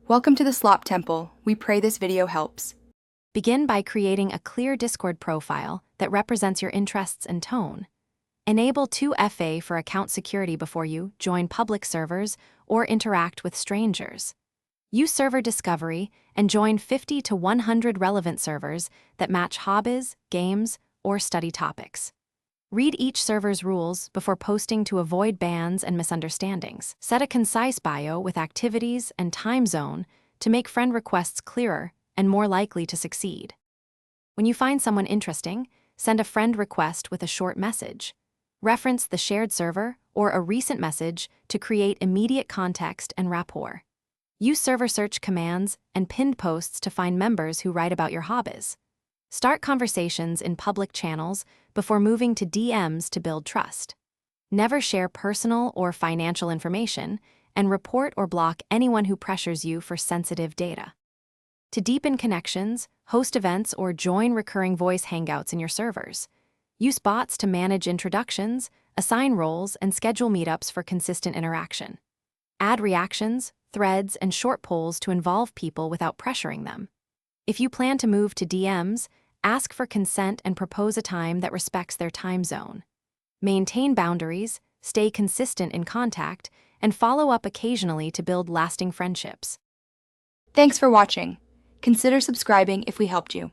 Welcome to the Slop Temple. We pray this video helps. Begin by creating a clear Discord profile that represents your interests and tone. Enable 2FA for account security before you join public servers or interact with strangers. Use server discovery and join 50 to 100 relevant servers that match hobbies, games, or study topics. Read each server's rules before posting to avoid bans and misunderstandings. Set a concise bio with activities and time zone to make friend requests clearer and more likely to succeed. When you find someone interesting, send a friend request with a short message. Reference the shared server or a recent message to create immediate context and rapport. Use server search commands and pinned posts to find members who write about your hobbies. Start conversations in public channels before moving to DMs to build trust. Never share personal or financial information, and report or block anyone who pressures you for sensitive data. To deepen connections, host events or join recurring voice hangouts in your servers. Use bots to manage introductions, assign roles, and schedule meetups for consistent interaction. Add reactions, threads, and short polls to involve people without pressuring them. If you plan to move to DMs, ask for consent and propose a time that respects their time zone. Maintain boundaries, stay consistent in contact, and follow up occasionally to build lasting friendships. Thanks for watching. Consider subscribing if we helped you.